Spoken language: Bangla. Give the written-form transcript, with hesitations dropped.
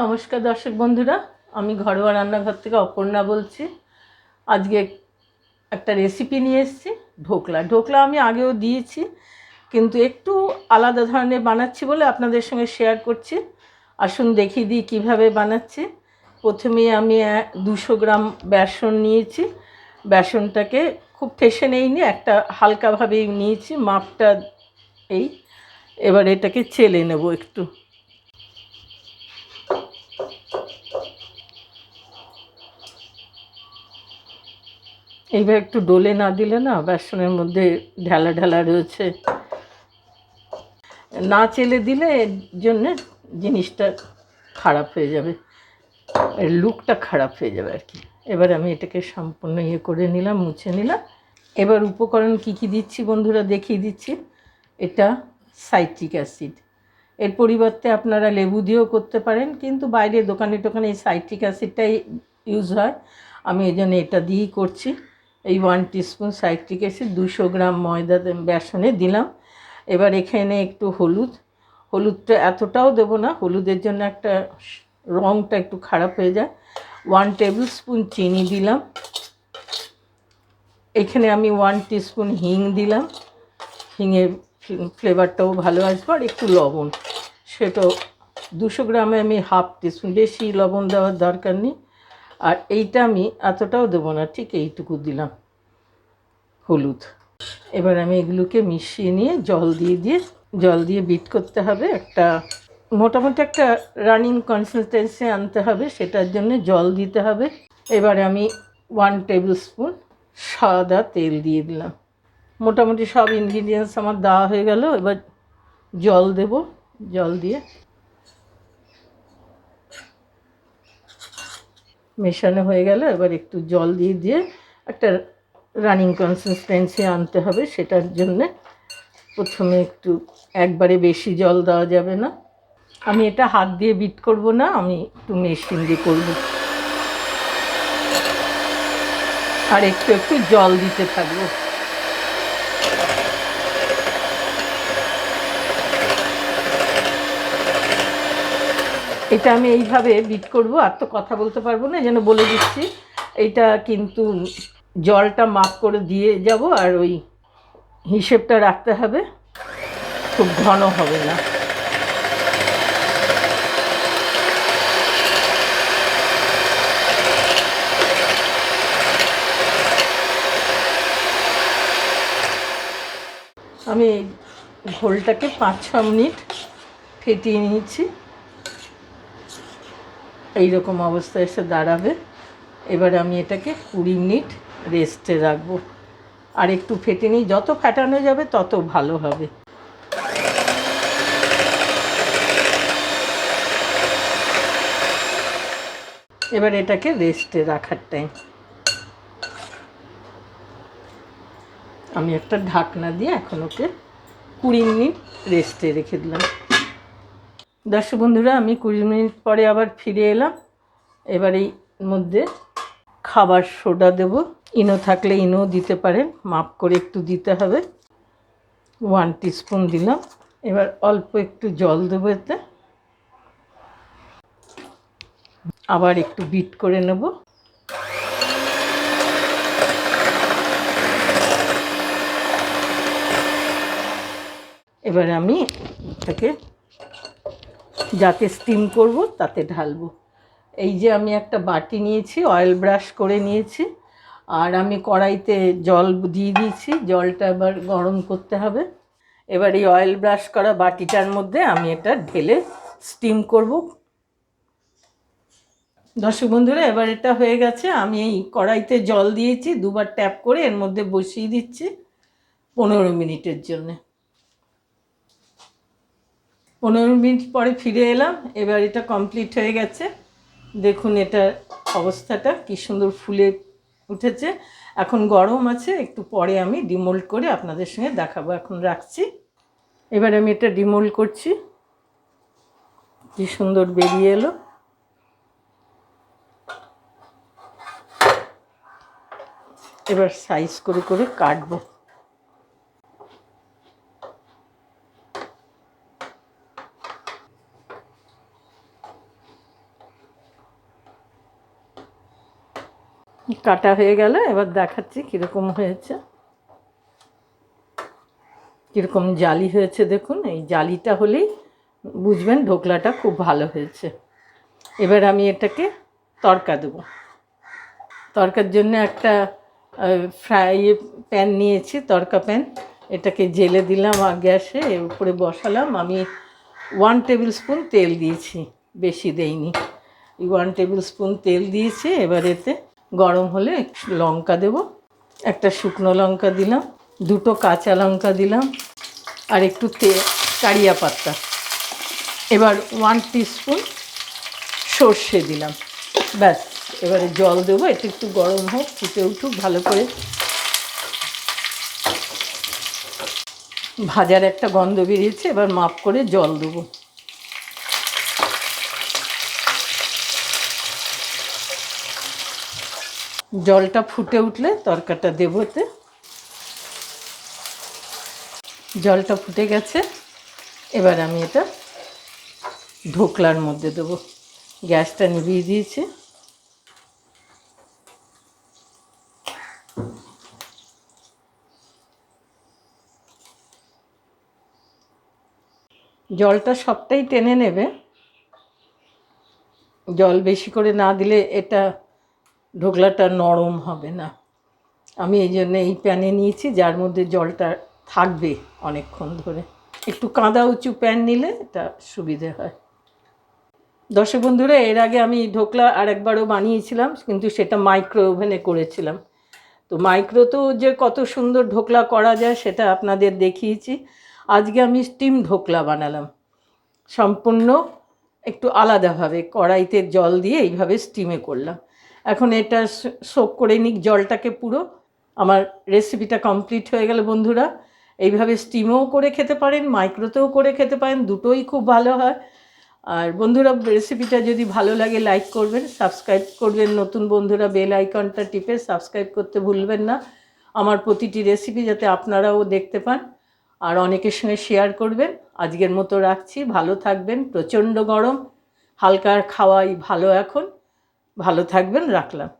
নমস্কার দর্শক বন্ধুরা, আমি ঘরোয়া রান্নাঘর থেকে অপর্ণা বলছি। আজকে একটা রেসিপি নিয়ে এসেছি, ঢোকলা আমি আগেও দিয়েছি, কিন্তু একটু আলাদা ধরনের বানাচ্ছি বলে আপনাদের সঙ্গে শেয়ার করছি। আসুন দেখিয়ে দিই কীভাবে বানাচ্ছি। প্রথমে আমি 200 গ্রাম বেসন নিয়েছি। বেসনটাকে খুব ঠেসে নেইনি, একটা হালকাভাবেই নিয়েছি, মাপটা এই। এবার এটাকে চেলে নেব একটু। এইবার একটু ডলে না দিলে না বেসনের মধ্যে ঢালা ঢালা রয়েছে, না চেলে দিলে এর জন্যে জিনিসটা খারাপ হয়ে যাবে, এর লুকটা খারাপ হয়ে যাবে আর কি। এবার আমি এটাকে সম্পূর্ণ করে নিলাম, মুছে নিলাম। এবার উপকরণ কি কি দিচ্ছি বন্ধুরা দেখিয়ে দিচ্ছি। এটা সাইট্রিক অ্যাসিড, এর পরিবর্তে আপনারা লেবু দিয়েও করতে পারেন, কিন্তু বাইরে দোকানে টোকানে এই সাইট্রিক অ্যাসিডটাই ইউজ হয়। আমি এই জন্য এটা দিয়েই করছি। এই 1 টিস্পুন সাইট্রিক অ্যাসিড 200 গ্রাম ময়দা বেসনে দিলাম। এবার এখানে একটু হলুদটা এতটাও দেবো না, হলুদের জন্য একটা রঙটা একটু খারাপ হয়ে যায়। 1 টেবিল স্পুন চিনি দিলাম। এখানে আমি 1 টিস্পুন হিং দিলাম, হিঙের ফ্লেভারটাও ভালো আসবে। আর একটু লবণ, সেটাও 200 গ্রামে আমি 1/2 টিস্পুন, বেশি লবণ দেওয়ার দরকার নেই। আর এইটা আমি এতটাও দেবো না, ঠিক এইটুকু দিলাম হলুদ। এবার আমি এগুলোকে মিশিয়ে নিয়ে জল দিয়ে বিট করতে হবে। একটা মোটামুটি একটা রানিং কনসিস্টেন্সি আনতে হবে, সেটার জন্য জল দিতে হবে। এবারে আমি 1 টেবিল স্পুন সাদা তেল দিয়ে দিলাম। মোটামুটি সব ইনগ্রিডিয়েন্টস আমার দেওয়া হয়ে গেল। এবার জল দেব, জল দিয়ে মেশানো হয়ে গেল। এবার একটু জল দিয়ে একটা রানিং কনসিস্টেন্সি আনতে হবে, সেটার জন্যে প্রথমে একবারে বেশি জল দেওয়া যাবে না। আমি এটা হাত দিয়ে বিট করব না, আমি একটু মেশিন দিয়ে করব। আর একটু জল দিতে থাকবো। এটা আমি এইভাবে বিট করব, আর তো কথা বলতে পারবো না, যেন বলে দিচ্ছি। এইটা কিন্তু জলটা মাপ করে দিয়ে যাব, আর ওই হিসেবটা রাখতে হবে, খুব ঘন হবে না। আমি ঘোলটাকে 5-6 মিনিট ফেটিয়ে নিয়েছি, এইরকম অবস্থায় এসে দাঁড়াবে। এবার আমি এটাকে 20 মিনিট রেস্টে রাখবো। আর একটু ফেটে নিই, যত ফেটানো যাবে তত ভালো হবে। এবার এটাকে রেস্টে রাখার টাইম। আমি একটা ঢাকনা দিয়ে এখন ওকে 20 মিনিট রেস্টে রেখে দিলাম। দর্শক বন্ধুরা, আমি 20 মিনিট পরে আবার ফিরে এলাম। এবার এই মধ্যে খাবার সোডা দেব, ইনো থাকলে ইনো দিতে পারেন, মাপ করে একটু দিতে হবে। 1 টিস্পুন দিলাম। এবার অল্প একটু জল দেবো এতে, আবার একটু বিট করে নেব। এবার আমি এটাকে যাতে স্টিম করব তাতে ঢালবো। এই যে আমি একটা বাটি নিয়েছি, অয়েল ব্রাশ করে নিয়েছি, আর আমি কড়াইতে জল দিয়ে দিয়েছি। জলটা এবার গরম করতে হবে। এবার এই অয়েল ব্রাশ করা বাটিটার মধ্যে আমি এটা ঢেলে স্টিম করব। দর্শক বন্ধুরা, এবার এটা হয়ে গেছে। আমি এই কড়াইতে জল দিয়েছি, দুবার ট্যাপ করে এর মধ্যে বসিয়ে দিচ্ছি 15 মিনিটের জন্যে। 15 মিনিট পরে ফিরে এলাম। এবার এটা কমপ্লিট হয়ে গেছে। দেখুন এটার অবস্থাটা কি সুন্দর ফুলে উঠেছে। এখন গরম আছে, একটু পরে আমি ডিমোল্ড করে আপনাদের সঙ্গে দেখাবো। এখন রাখছি। এবার আমি এটা ডিমোল্ড করছি। কি সুন্দর বেরিয়ে এলো। এবার সাইজ করে করে কাটবো। কাটা হয়ে গেল, এবার দেখাচ্ছি কীরকম হয়েছে, কীরকম জালি হয়েছে। দেখুন, এই জালিটা হলেই বুঝবেন ঢোকলাটা খুব ভালো হয়েছে। এবার আমি এটাকে তড়কা দেবো। তড়কার জন্য একটা ফ্রাই প্যান নিয়েছি, তড়কা প্যান। এটাকে জেলে দিলাম আর গ্যাসে, এর উপরে বসালাম। আমি 1 টেবিল স্পুন তেল দিয়েছি, বেশি দেইনি। 1 টেবিল স্পুন তেল দিয়েছি। এবার এতে গরম হলে লঙ্কা দেব, একটা শুকনো লঙ্কা দিলাম, 2টো কাঁচা লঙ্কা দিলাম, আর একটু কারিয়া পাতা। এবার 1 টিস্পুন সর্ষে দিলাম। ব্যাস, এবারে জল দেবো। এটা একটু গরম হোক, ফুটে উঠুক ভালো করে। ভাজার একটা গন্ধ বেরিয়েছে, এবার মাপ করে জল দেবো। জলটা ফুটে উঠলে তরকাটা দেবো এতে। জলটা ফুটে গেছে, এবার আমি এটা ঢোকলার মধ্যে দেবো। গ্যাসটা নিভিয়ে দিয়েছি। জলটা সবটাই টেনে নেবে, জল বেশি করে না দিলে এটা ঢোকলাটা নরম হবে না। আমি এই জন্য এই প্যানে নিয়েছি, যার মধ্যে জলটা থাকবে অনেকক্ষণ ধরে। একটু কাঁদা উঁচু প্যান নিলে এটা সুবিধে হয়। দর্শক বন্ধুরা, এর আগে আমি ঢোকলা আরেকবারও বানিয়েছিলাম, কিন্তু সেটা মাইক্রো ওভেনে করেছিলাম। তো মাইক্রোতেও যে কত সুন্দর ঢোকলা করা যায় সেটা আপনাদের দেখিয়েছি। আজকে আমি স্টিম ঢোকলা বানালাম, সম্পূর্ণ একটু আলাদাভাবে। কড়াইতে জল দিয়ে এইভাবে স্টিমে করলাম। এখন এটা সোক করে নিক জলটাকে পুরো। আমার রেসিপিটা কমপ্লিট হয়ে গেল বন্ধুরা। এইভাবে স্টিমেও করে খেতে পারেন, মাইক্রোতেও করে খেতে পারেন, দুটোই খুব ভালো হয়। আর বন্ধুরা, রেসিপিটা যদি ভালো লাগে লাইক করবেন, সাবস্ক্রাইব করবেন। নতুন বন্ধুরা বেল আইকনটা টিপে সাবস্ক্রাইব করতে ভুলবেন না, আমার প্রতিটি রেসিপি যাতে আপনারাও দেখতে পান। আর অনেকের সঙ্গে শেয়ার করবেন। আজকের মতো রাখছি, ভালো থাকবেন। প্রচণ্ড গরম, হালকা খাওয়াই ভালো এখন। ভালো থাকবেন, রাখলাম।